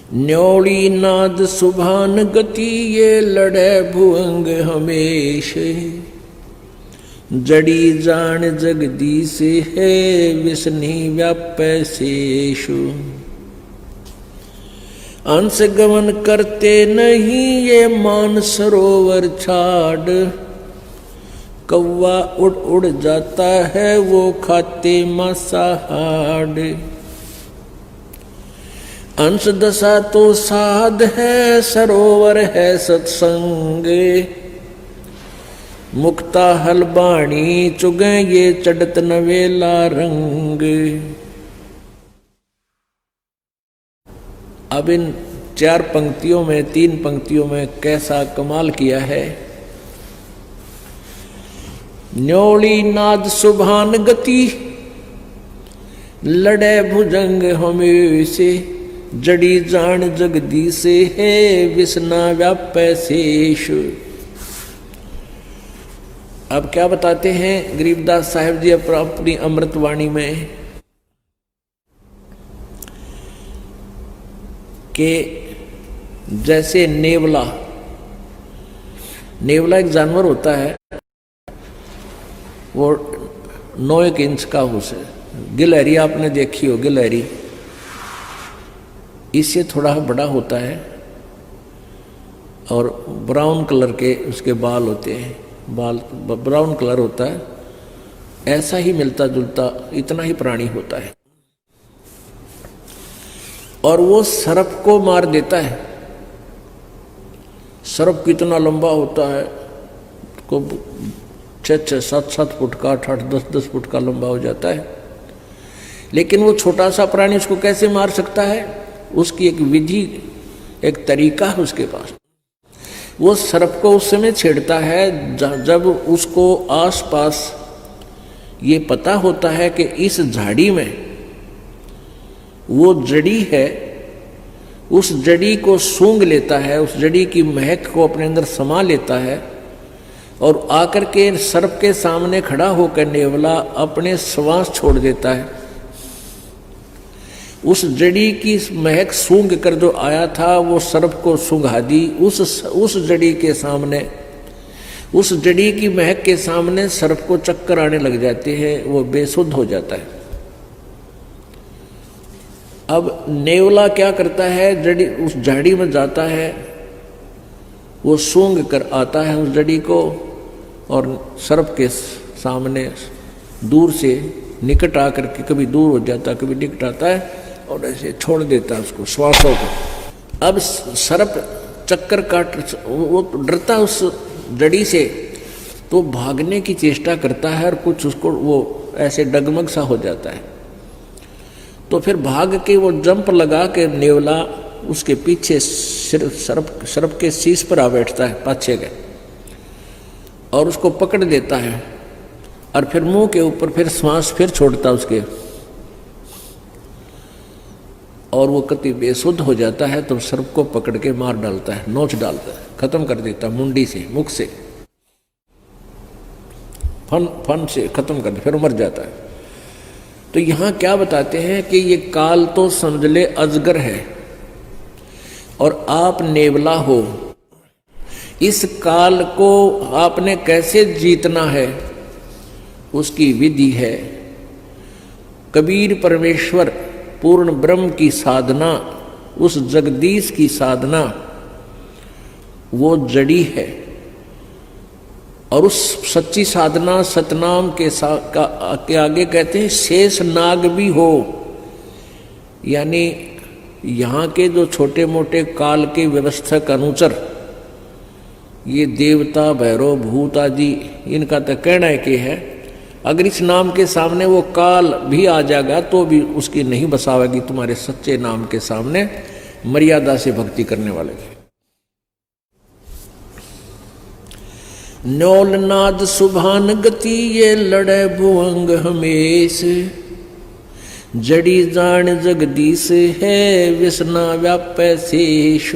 न्योली नाद सुभान गति ये लड़े भुअंग हमेश। जड़ी जान जगदीश है विष्णि व्यापै शेषु। अंश गमन करते नहीं ये मान सरोवर छाड़। कौवा उड़ उड़ जाता है वो खाते मांसाहार। अंश दशा तो साध है सरोवर है सत्संग। मुक्ता हलबाणी चुगे ये चढ़त नवेला रंग। अब इन 4 पंक्तियों में 3 पंक्तियों में कैसा कमाल किया है। न्योली नाद सुभान गति लड़े भुजंग हमेशे। जड़ी जान जगदीश है विष्णा व्यापै शेष। अब क्या बताते हैं गरीबदास साहिब जी अपनी अमृतवाणी में कि जैसे नेवला एक जानवर होता है, वो 9 इंच का उसे गिलहरी आपने देखी हो, गिलहरी इससे थोड़ा बड़ा होता है और ब्राउन कलर के उसके बाल होते हैं, बाल ब्राउन कलर होता है। ऐसा ही मिलता जुलता इतना ही प्राणी होता है और वो सर्प को मार देता है। सर्प कितना लंबा होता है, को 6-6, 7-7 फुट का, 8-8, 10-10 फुट का लंबा हो जाता है। लेकिन वो छोटा सा प्राणी उसको कैसे मार सकता है, उसकी एक विधि, एक तरीका है उसके पास। वो सर्प को उस समय छेड़ता है जब उसको आसपास ये पता होता है कि इस झाड़ी में वो जड़ी है, उस जड़ी को सूंघ लेता है, उस जड़ी की महक को अपने अंदर समा लेता है और आकर के सर्प के सामने खड़ा होकर नेवला अपने श्वास छोड़ देता है। उस जड़ी की महक सूंघ कर जो आया था वो सर्प को सूंघा दी। उस जड़ी के सामने, उस जड़ी की महक के सामने सर्प को चक्कर आने लग जाते हैं, वो बेसुध हो जाता है। अब नेवला क्या करता है, जड़ी उस झाड़ी में जाता है, वो सूंघ कर आता है उस जड़ी को और सर्प के सामने दूर से निकट आकर के कभी दूर हो जाता है, कभी निकट आता है और ऐसे छोड़ देता है उसको, श्वासों को। अब सर्प चक्कर काट, वो डरता उस जड़ी से, तो भागने की चेष्टा करता है और कुछ उसको वो ऐसे डगमग सा हो जाता है। तो फिर भाग के वो जंप लगा के नेवला उसके पीछे सर्प के शीश पर आ बैठता है, पाछे के, और उसको पकड़ देता है और फिर मुंह के ऊपर फिर श्वास फिर छोड़ता उसके, और वो कति बेसुध हो जाता है। तो सर्प को पकड़ के मार डालता है, नोच डालता है, खत्म कर देता है मुंडी से, मुख से, फन से खत्म कर, फिर मर जाता है। तो यहां क्या बताते हैं कि ये काल तो समझ ले अजगर है और आप नेवला हो। इस काल को आपने कैसे जीतना है, उसकी विधि है। कबीर परमेश्वर पूर्ण ब्रह्म की साधना, उस जगदीश की साधना, वो जड़ी है। और उस सच्ची साधना सतनाम के आगे कहते हैं शेष नाग भी हो। यानी यहाँ के जो छोटे मोटे काल के व्यवस्थक अनुचर, ये देवता भैरव भूत आदि, इनका तो कहना है कि है अगर इस नाम के saamne वो काल भी आ जाएगा तो भी उसकी नहीं बसावेगी तुम्हारे सच्चे नाम के सामने, मर्यादा से भक्ति करने वाले की। न्योलनाद सुभान गति ये लड़े भुअंग हमेश। जड़ी जान जगदीश है विष्णा व्यापै शेष।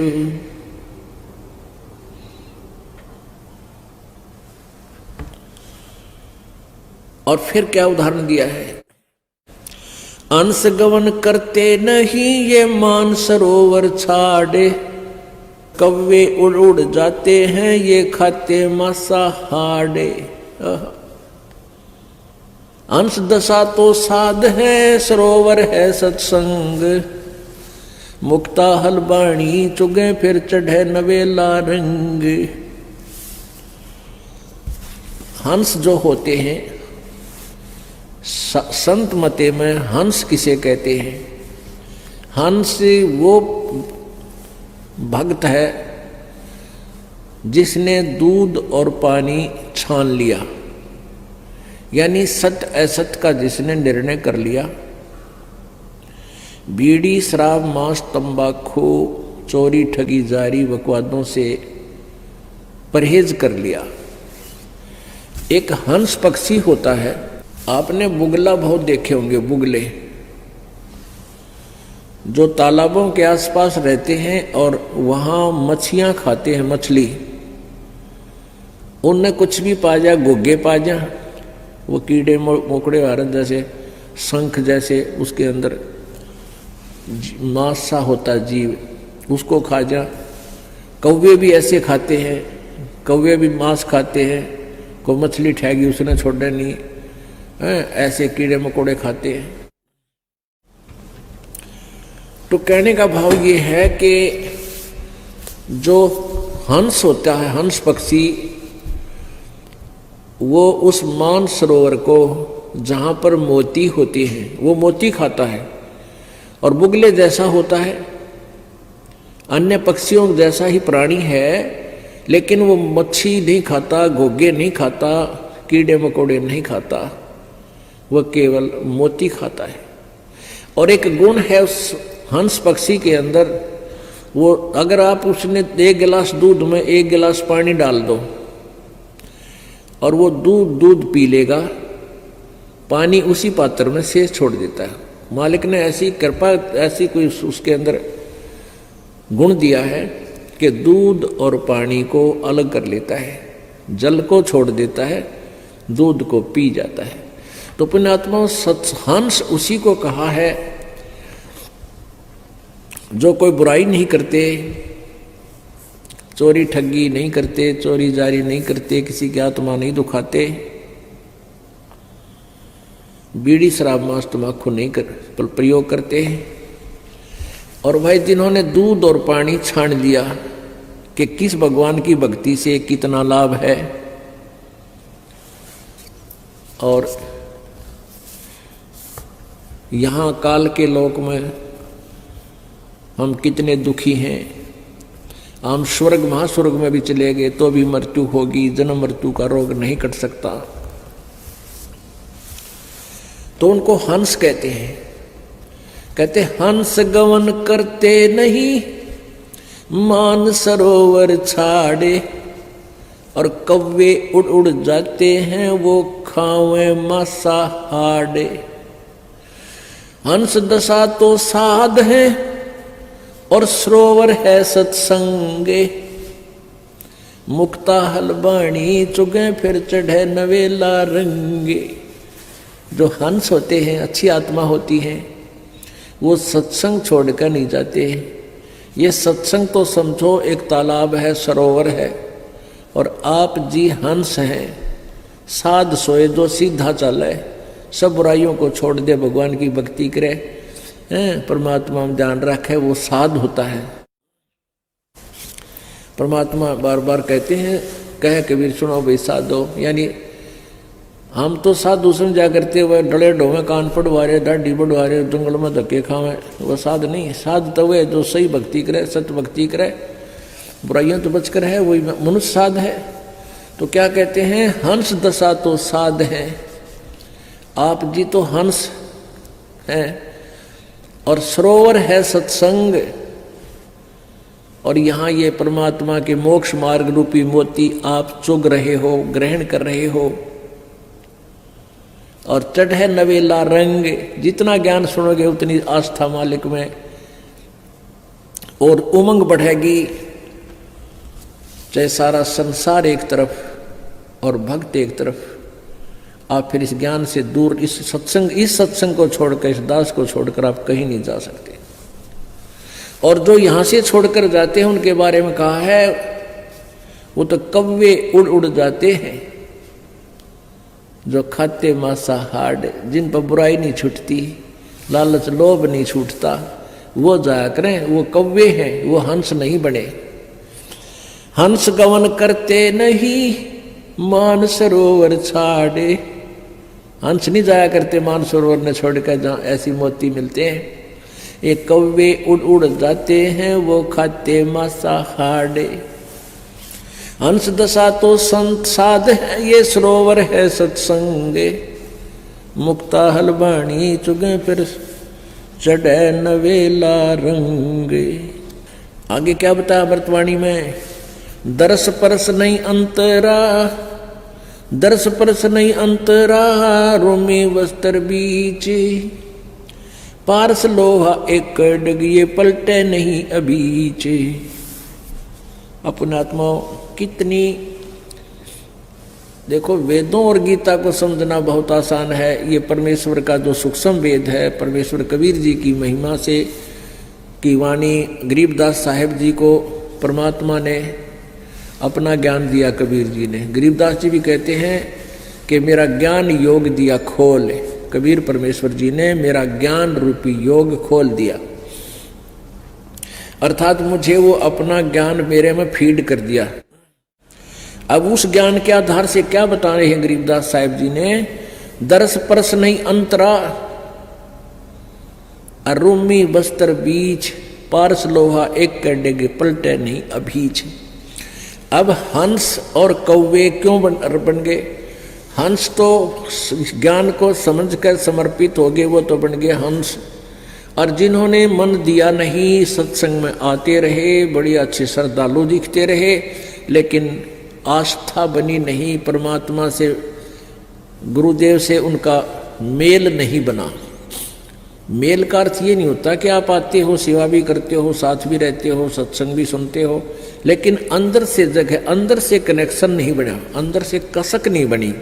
और फिर क्या उदाहरण दिया है, अंश गवन करते नहीं ये मान सरोवर छाड़े, कौवे उड़ उड़ जाते हैं ये खाते मांसाहारे। अंश दशा तो साध है सरोवर है सत्संग, मुक्ता हलबाणी चुगे फिर चढ़े नवेला रंग। हंस जो होते हैं, संत मते में हंस किसे कहते हैं? हंस वो भक्त है जिसने दूध और पानी छान लिया, यानी सत्य असत्य का जिसने निर्णय कर लिया। बीड़ी शराब मांस तंबाकू चोरी ठगी जारी बकवादों से परहेज कर लिया। एक हंस पक्षी होता है, आपने बुगला बहुत देखे होंगे, बुगले जो तालाबों के आसपास रहते हैं और वहां मछलियां खाते हैं, मछली उनने कुछ भी पा जा, घुग्गे पा जा, वो कीड़े मोकड़े वारन जैसे शंख जैसे उसके अंदर मांस सा होता जीव, उसको खा जा। कौवे भी ऐसे खाते हैं, कौवे भी मांस खाते हैं, कोई मछली ठहगी उसने छोड़ना नहीं है, ऐसे कीड़े मकोड़े खाते हैं। तो कहने का भाव ये है कि जो हंस होता है, हंस पक्षी, वो उस मान सरोवर को जहां पर मोती होती हैं वो मोती खाता है, और बुगले जैसा होता है, अन्य पक्षियों जैसा ही प्राणी है, लेकिन वो मच्छी नहीं खाता, घोगे नहीं खाता, कीड़े मकोड़े नहीं खाता, वह केवल मोती खाता है। और एक गुण है उस हंस पक्षी के अंदर, वो अगर आप उसने 1 गिलास दूध में 1 गिलास पानी डाल दो और वो दूध पी लेगा, पानी उसी पात्र में शेष छोड़ देता है। मालिक ने ऐसी कृपा, ऐसी कोई उसके अंदर गुण दिया है कि दूध और पानी को अलग कर लेता है, जल को छोड़ देता है, दूध को पी जाता है। तो पुण्यात्मा हंस उसी को कहा है जो कोई बुराई नहीं करते, चोरी ठगी नहीं करते, चोरी जारी नहीं करते, किसी की आत्मा नहीं दुखाते, बीड़ी शराब मांस तंबाकू नहीं प्रयोग करते हैं। और भाई जिन्होंने दूध और पानी छान लिया कि किस भगवान की भक्ति से कितना लाभ है, और यहाँ काल के लोक में हम कितने दुखी हैं। हम स्वर्ग महास्वर्ग में भी चले गए तो भी मृत्यु होगी, जन्म मृत्यु का रोग नहीं कट सकता। तो उनको हंस कहते हैं। कहते हंस गवन करते नहीं मान सरोवर छाड़े, और कौवे उड़ उड़ जाते हैं वो खावे मांसाहारे। हंस दशा तो साध है और सरोवर है सत्संगे, मुक्ता हलबाणी चुगे फिर चढ़े नवेला रंगे। जो हंस होते हैं, अच्छी आत्मा होती है, वो सत्संग छोड़कर नहीं जाते। ये सत्संग तो समझो एक तालाब है, सरोवर है, और आप जी हंस हैं। साध सोए जो सीधा चले, सब बुराइयों को छोड़ दे, भगवान की भक्ति करे, परमात्मा में ध्यान रखे, वो साध होता है। परमात्मा बार बार कहते हैं, कहे कबीर सुनो भाई साधो, यानी हम तो साधु समझा करते हुए डले ढोवे, कान पड़वारे, दाढ़ी बढ़वारे, जंगल में धक्के खावे, वो साध नहीं। साध तो वे जो सही भक्ति करे, सत्य भक्ति करे, बुराइयों तो बचकर है, वही मनुष्य साध है। तो क्या कहते हैं, हंस दशा तो साध है। आप जी तो हंस हैं, और सरोवर है सत्संग, और यहाँ ये परमात्मा के मोक्ष मार्ग रूपी मोती आप चुग रहे हो, ग्रहण कर रहे हो, और चढ़े नवेला रंग। जितना ज्ञान सुनोगे उतनी आस्था मालिक में और उमंग बढ़ेगी। चाहे सारा संसार एक तरफ और भक्त एक तरफ, आप फिर इस ज्ञान से दूर, इस सत्संग को छोड़कर, इस दास को छोड़कर आप कहीं नहीं जा सकते। और जो यहां से छोड़कर जाते हैं उनके बारे में कहा है वो तो कौवे उड़ उड़ जाते हैं, जो खाते मांसाहार, जिन पर बुराई नहीं छूटती, लालच लोभ नहीं छूटता, वो जाया करें। वो कौवे हैं, वो हंस नहीं बने। हंस गवन करते नहीं मान सरोवर छाड़े। हंस नहीं जाया करते मान सरोवर ने छोड़कर जहां ऐसी मोती मिलते हैं। ये कौवे उड़ उड़ जाते हैं, वो खाते मांसाहार। हंस दशा तो संत साध है, ये सरोवर है सत्संगे। मुक्ता हलवाणी चुगे फिर चढ़े नवेला रंगे। आगे क्या बताया अमृतवाणी में? दरस परस नहीं अंतरा, दरस परस नहीं अंतरा, रोमी वस्त्र बीच। पारस लोहा एक डग, ये पलटे नहीं अबीच। अपने आत्मा कितनी, देखो वेदों और गीता को समझना बहुत आसान है। ये परमेश्वर का जो सूक्ष्म वेद है, परमेश्वर कबीर जी की महिमा से की वाणी, गरीबदास साहेब जी को परमात्मा ने अपना ज्ञान दिया। कबीर जी ने, गरीबदास जी भी कहते हैं कि मेरा ज्ञान योग दिया खोल। कबीर परमेश्वर जी ने मेरा ज्ञान रूपी योग खोल दिया, अर्थात मुझे वो अपना ज्ञान मेरे में फीड कर दिया। अब उस ज्ञान के आधार से क्या बता रहे हैं गरीबदास साहिब जी ने? दरस परस नहीं अंतरा, अरुमी वस्त्र बीच, पारस लोहा एक कडेगे पलटे नहीं अभीच। अब हंस और कौवे क्यों बन गए? हंस तो ज्ञान को समझकर समर्पित हो गए, वो तो बन गए हंस। और जिन्होंने मन दिया नहीं, सत्संग में आते रहे, बड़ी अच्छे श्रद्धालु दिखते रहे, लेकिन आस्था बनी नहीं, परमात्मा से, गुरुदेव से उनका मेल नहीं बना। मेल का अर्थ ये नहीं होता कि आप आते हो, सेवा भी करते हो, साथ भी रहते हो, सत्संग भी सुनते हो, लेकिन अंदर से जगह, अंदर से कनेक्शन नहीं बना, अंदर से कसक नहीं बनी,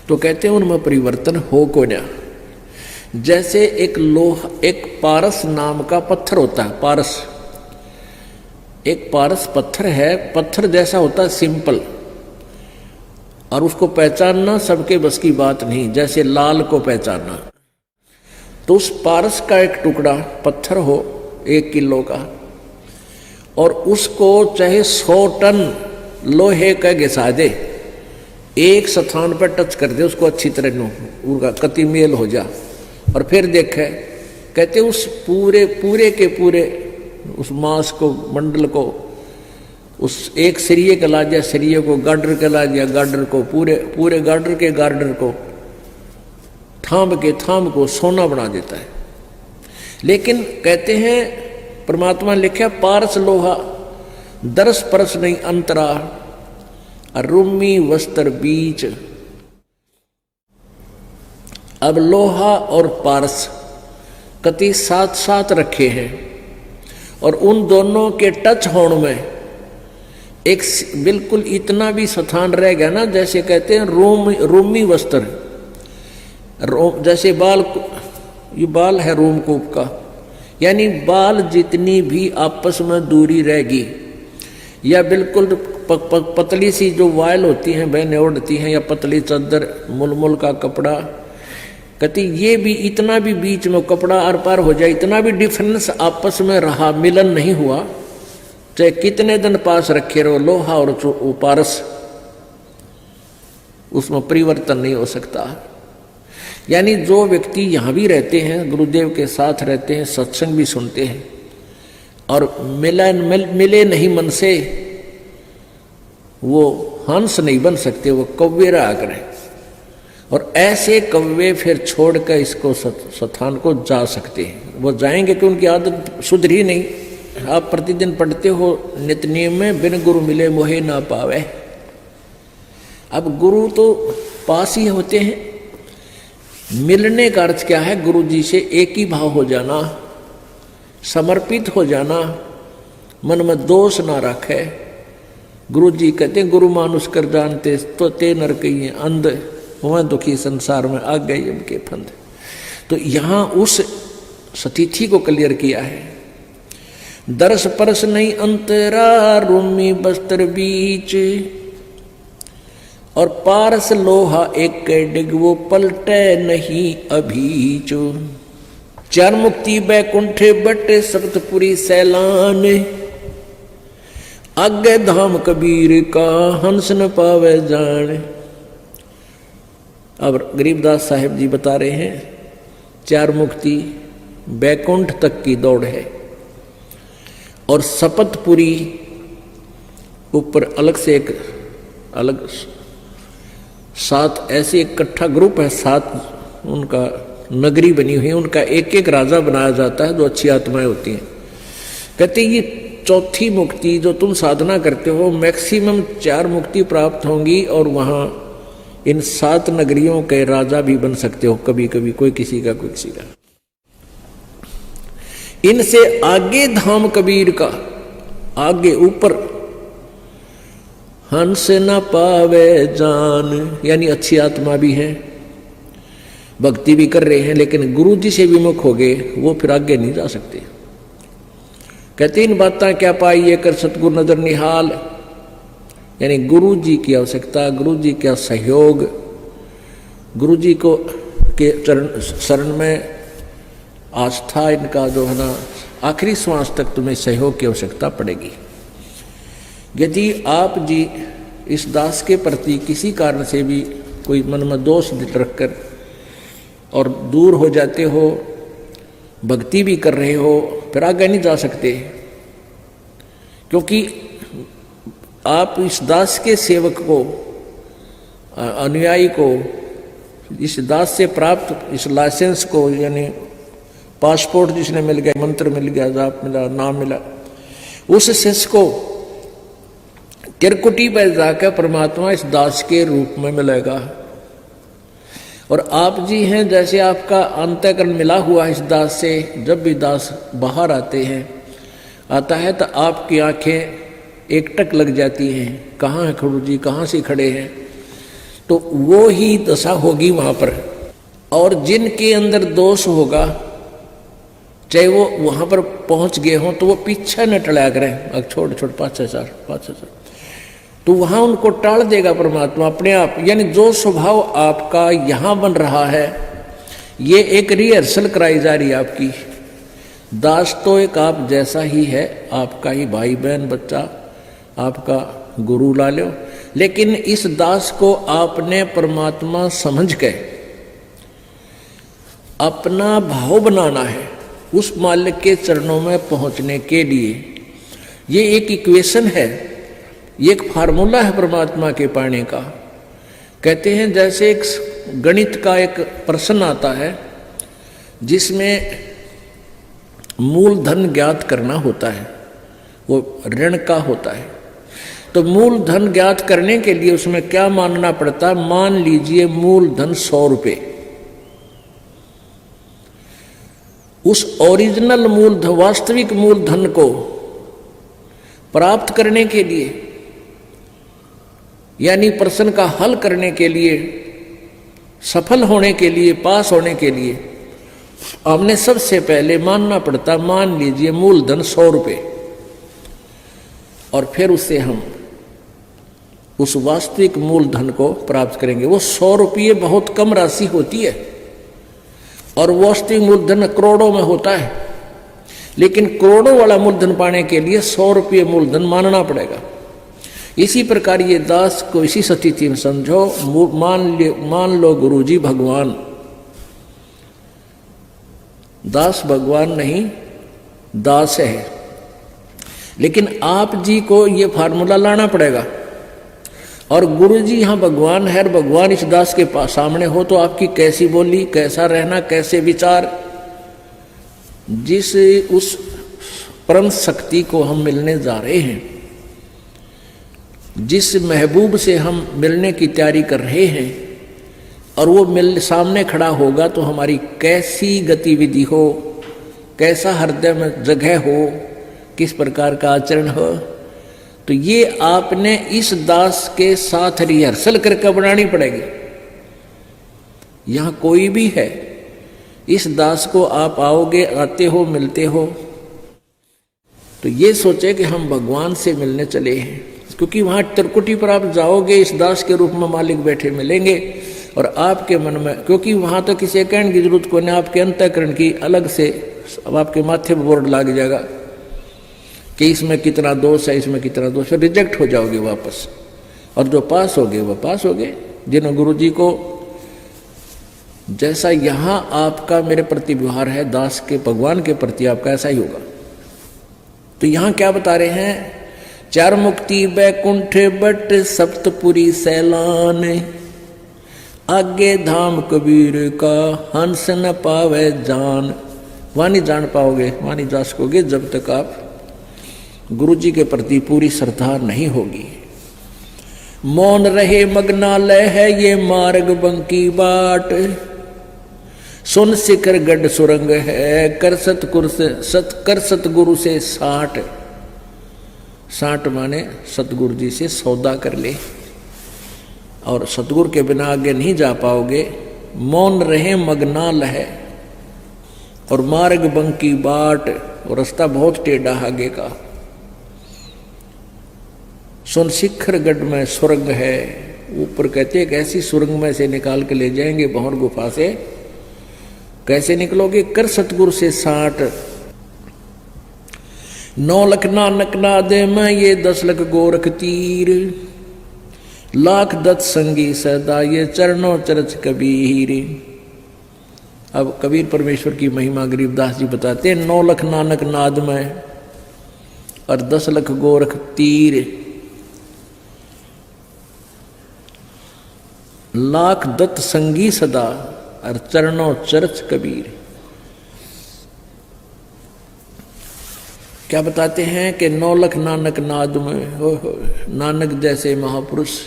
तो कहते हैं उनमें परिवर्तन हो को ना। जैसे एक लोहा, एक पारस नाम का पत्थर होता है, पारस, एक पारस पत्थर है, पत्थर जैसा होता है सिंपल, और उसको पहचानना सबके बस की बात नहीं, जैसे लाल को पहचानना। तो उस पारस का एक टुकड़ा पत्थर हो 1 किलो का, और उसको चाहे 100 टन लोहे का घिसा दे, एक स्थान पर टच कर दे उसको अच्छी तरह, उसका कति मेल हो जा, और फिर देखे, कहते उस पूरे के पूरे उस मांस को, मंडल को, उस एक सरिये का ला दिया, सरिये को गार्डर का ला दिया, गार्डर को पूरे गार्डर के गार्डर को, थाम को सोना बना देता है। लेकिन कहते हैं परमात्मा लिखा पारस लोहा, दरस परस नहीं अंतरा, अरुमी वस्त्र बीच। अब लोहा और पारस कति साथ साथ रखे हैं, और उन दोनों के टच होने में एक बिल्कुल इतना भी स्थान रह गया ना, जैसे कहते हैं रोमी वस्त्र, जैसे बाल, ये बाल है रोमकूप का, यानी बाल जितनी भी आपस में दूरी रहेगी, या बिल्कुल पतली सी जो वायल होती हैं बहनें ओढ़ती हैं, या पतली चादर, मुलमुल का कपड़ा, कहती ये भी इतना भी बीच में कपड़ा आर पार हो जाए, इतना भी डिफरेंस आपस में रहा, मिलन नहीं हुआ, चाहे कितने दिन पास रखे रहो लोहा और पारस, उसमें परिवर्तन नहीं हो सकता। यानी जो व्यक्ति यहाँ भी रहते हैं, गुरुदेव के साथ रहते हैं, सत्संग भी सुनते हैं, और मिले नहीं मन से, वो हंस नहीं बन सकते, वो कौवे रहा करें। और ऐसे कौवे फिर छोड़कर इसको स्थान को जा सकते हैं, वो जाएंगे कि उनकी आदत सुधरी नहीं। आप प्रतिदिन पढ़ते हो नित्य नियम में, बिन गुरु मिले मोहे ना पावे। अब गुरु तो पास ही होते हैं, मिलने का अर्थ क्या है? गुरु जी से एक ही भाव हो जाना, समर्पित हो जाना, मन में दोष ना रखे, गुरु जी कहते हैं गुरु मानुष कर जानते तो ते नर कहिए अंध हुआ दुखी संसार में आ गए इनके फंद। तो यहां उस स्थिति को क्लियर किया है। दरस परस नहीं अंतरा रूमी बस्तर बीच, और पारस लोहा एक डिग वो पलटे नहीं अभीचो। चार मुक्ति बैकुंठे बटे सप्तपुरी सैलान, आगे धाम कबीर का हंस न पावे जान। अब गरीबदास साहिब जी बता रहे हैं चार मुक्ति बैकुंठ तक की दौड़ है, और सपतपुरी ऊपर अलग से एक अलग 7 ऐसे इकट्ठा ग्रुप है, 7 उनका नगरी बनी हुई है, उनका एक एक राजा बनाया जाता है जो अच्छी आत्माएं होती हैं। कहते ये चौथी मुक्ति जो तुम साधना करते हो मैक्सिमम 4 मुक्ति प्राप्त होंगी, और वहां इन 7 नगरियों के राजा भी बन सकते हो कभी कभी, कोई किसी का कोई किसी का। इनसे आगे धाम कबीर का, आगे ऊपर हंस न पावे जान, यानी अच्छी आत्मा भी है, भक्ति भी कर रहे हैं, लेकिन गुरु जी से विमुख हो गए, वो फिर आगे नहीं जा सकते। कहते इन बातें क्या पाई ये कर सतगुरु नजर निहाल, यानी गुरु जी की आवश्यकता, गुरु जी का सहयोग, गुरु जी को के चरण शरण में आस्था, इनका जो है ना आखिरी श्वास तक तुम्हें सहयोग की आवश्यकता पड़ेगी। यदि आप जी इस दास के प्रति किसी कारण से भी कोई मन में दोष रखकर और दूर हो जाते हो, भक्ति भी कर रहे हो, फिर आगे नहीं जा सकते, क्योंकि आप इस दास के सेवक को, अनुयायी को, इस दास से प्राप्त इस लाइसेंस को, यानी पासपोर्ट जिसने मिल गया, मंत्र मिल गया, जाप मिला, नाम मिला, उस शिष्य को त्रिकुटी पर जाकर परमात्मा इस दास के रूप में मिलेगा। और आप जी हैं जैसे आपका अंतःकरण मिला हुआ इस दास से, जब भी दास बाहर आता है तो आपकी आंखें एकटक लग जाती हैं, कहाँ है गुरु जी, कहाँ से खड़े हैं, तो वो ही दशा होगी वहां पर। और जिनके अंदर दोष होगा, चाहे वो वहां पर पहुंच गए हों, तो वो पीछे न टला करें, छोड़ 5-6 तो वहां उनको टाल देगा परमात्मा अपने आप। यानी जो स्वभाव आपका यहां बन रहा है, ये एक रिहर्सल कराई जा रही है आपकी। दास तो एक आप जैसा ही है, आपका ही भाई बहन बच्चा, आपका गुरु ला लो, लेकिन इस दास को आपने परमात्मा समझ के अपना भाव बनाना है उस मालिक के चरणों में पहुंचने के लिए। ये एक इक्वेशन है, ये एक फार्मूला है परमात्मा के पाने का। कहते हैं जैसे एक गणित का एक प्रश्न आता है जिसमें मूलधन ज्ञात करना होता है, वो ऋण का होता है। तो मूलधन ज्ञात करने के लिए उसमें क्या मानना पड़ता है? मान लीजिए मूलधन 100 रुपये। उस ओरिजिनल मूलधन, वास्तविक मूलधन को प्राप्त करने के लिए, यानी प्रश्न का हल करने के लिए, सफल होने के लिए, पास होने के लिए, हमने सबसे पहले मानना पड़ता, मान लीजिए मूलधन 100 रुपये, और फिर उससे हम उस वास्तविक मूलधन को प्राप्त करेंगे। वो 100 रुपये बहुत कम राशि होती है, और वास्तविक मूलधन करोड़ों में होता है, लेकिन करोड़ों वाला मूलधन पाने के लिए 100 रुपये मूलधन मानना पड़ेगा। इसी प्रकार ये दास को इसी स्थिति में समझो, मान लो गुरुजी भगवान, दास भगवान नहीं, दास है, लेकिन आप जी को ये फार्मूला लाना पड़ेगा। और गुरुजी यहाँ भगवान है, और भगवान इस दास के पास सामने हो, तो आपकी कैसी बोली, कैसा रहना, कैसे विचार, जिस उस परम शक्ति को हम मिलने जा रहे हैं, जिस महबूब से हम मिलने की तैयारी कर रहे हैं, और वो सामने खड़ा होगा, तो हमारी कैसी गतिविधि हो, कैसा हृदय में जगह हो, किस प्रकार का आचरण हो, तो ये आपने इस दास के साथ रिहर्सल करके बनानी पड़ेगी। यहां कोई भी है, इस दास को आप आओगे, आते हो, मिलते हो, तो ये सोचे कि हम भगवान से मिलने चले हैं, क्योंकि वहां त्रिकुटी पर आप जाओगे, इस दास के रूप में मालिक बैठे मिलेंगे और आपके मन में, क्योंकि वहां तो किसी कहने की जरूरत को नहीं, आपके अंतःकरण की अलग से अब आपके माथे पर बोर्ड लग जाएगा कि इसमें कितना दोष है, इसमें कितना दोष है, रिजेक्ट हो जाओगे वापस। और जो पास हो गए वह पास हो गए। जिन्होंने गुरु जी को जैसा यहां आपका मेरे प्रति व्यवहार है, दास के भगवान के प्रति आपका ऐसा ही होगा। तो यहां क्या बता रहे हैं, चार मुक्ति बैकुंठ बट सप्तपुरी सैलान, आगे धाम कबीर का हंस न पावे जान। वहां नहीं जान पाओगे, वहां नहीं जा सकोगे जब तक आप गुरु जी के प्रति पूरी श्रद्धा नहीं होगी। मौन रहे मग्नालय है ये मार्ग बंकी बाट, सुन शिखर गढ़ सुरंग है कर सतगुरु से साठ। साठ माने सतगुरु जी से सौदा कर ले, और सतगुरु के बिना आगे नहीं जा पाओगे। मौन रहे मग्नाल है और मार्ग बंकी बाट, और रास्ता बहुत टेढ़ा आगे का। सुन शिखर गढ़ में सुरंग है, ऊपर कहते एक ऐसी सुरंग में से निकाल के ले जाएंगे भंवर गुफा से। कैसे निकलोगे, कर सतगुरु से साठ। 9 लख नानक नादे में ये 10 लख गोरख तीर, लाख दत्त संगी सदा ये चरणों चरच कबीर। अब कबीर परमेश्वर की महिमा गरीबदास जी बताते हैं, 9 लख नानक नाद में और 10 लख गोरख तीर, लाख दत्त संगी सदा और चरणों चरच कबीर। क्या बताते हैं कि 9 लख नानक नाद में, हो नानक जैसे महापुरुष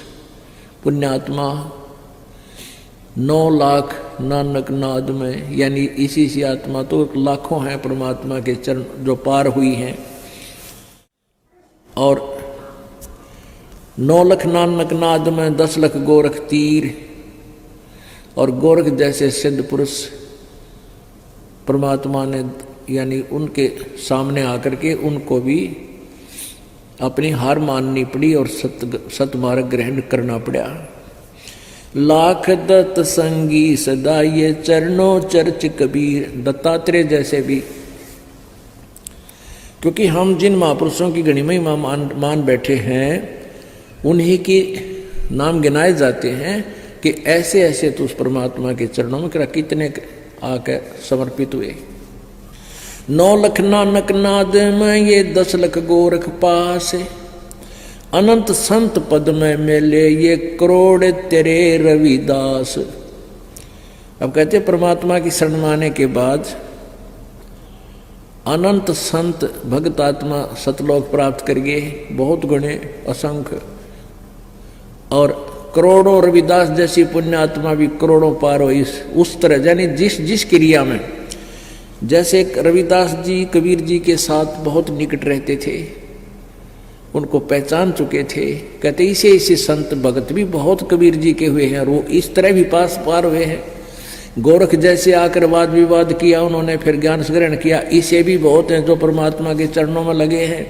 पुण्यात्मा 9 लाख नानक नाद में, यानी इसी आत्मा तो लाखों हैं परमात्मा के चरण जो पार हुई हैं। और 9 लख नानक नाद में 10 लख गोरख तीर, और गोरख जैसे सिद्ध पुरुष परमात्मा ने यानी उनके सामने आकर के उनको भी अपनी हार माननी पड़ी और सतमार्ग ग्रहण करना पड़ा। लाख दत्त संगी सदा ये चरणों चर्च कबीर, दत्तात्रेय जैसे भी, क्योंकि हम जिन महापुरुषों की गणिमा ही मान बैठे हैं उन्हीं के नाम गिनाए जाते हैं कि ऐसे ऐसे तो उस परमात्मा के चरणों में कितने आकर समर्पित हुए। 9 लख नानक नाद में ये 10 लख गोरख पास, अनंत संत पद में मिले ये करोड़ तेरे रविदास। अब कहते परमात्मा की शरण माने के बाद अनंत संत भक्त आत्मा सतलोक प्राप्त करिए, बहुत गुणे असंख्य, और करोड़ों रविदास जैसी पुण्य आत्मा भी करोड़ों पार हो। इस उस तरह यानी जिस क्रिया में, जैसे रविदास जी कबीर जी के साथ बहुत निकट रहते थे, उनको पहचान चुके थे, कहते इसे संत भगत भी बहुत कबीर जी के हुए हैं और वो इस तरह भी पार हुए हैं। गोरख जैसे आकर वाद विवाद किया उन्होंने, फिर ज्ञान ग्रहण किया, इसे भी बहुत हैं जो परमात्मा के चरणों में लगे हैं।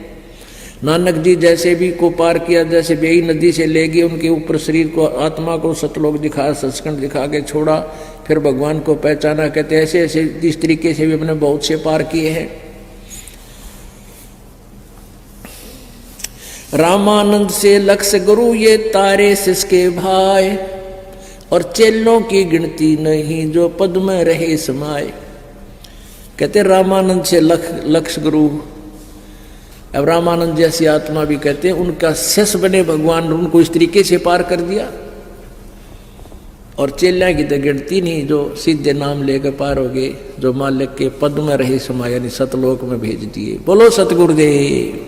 नानक जी जैसे भी को पार किया, जैसे बेई नदी से ले गए उनके ऊपर शरीर को, आत्मा को सतलोक दिखा, सचखंड दिखा के छोड़ा, फिर भगवान को पहचाना। कहते ऐसे ऐसे इस तरीके से भी अपने बहुत से पार किए हैं। रामानंद से लक्ष गुरु ये तारे सिसके भाई, और चेलों की गिनती नहीं जो पद में रहे समाये। कहते रामानंद से लक्ष गुरु, अब रामानंद जैसी आत्मा भी कहते हैं उनका शिष्य बने भगवान, उनको इस तरीके से पार कर दिया। और चेल्या की तो गिनती नहीं जो सीधे नाम लेकर पार हो गए, जो मालिक के पद में रहे समाये, यानी सतलोक में भेज दिए। बोलो सतगुरुदेव।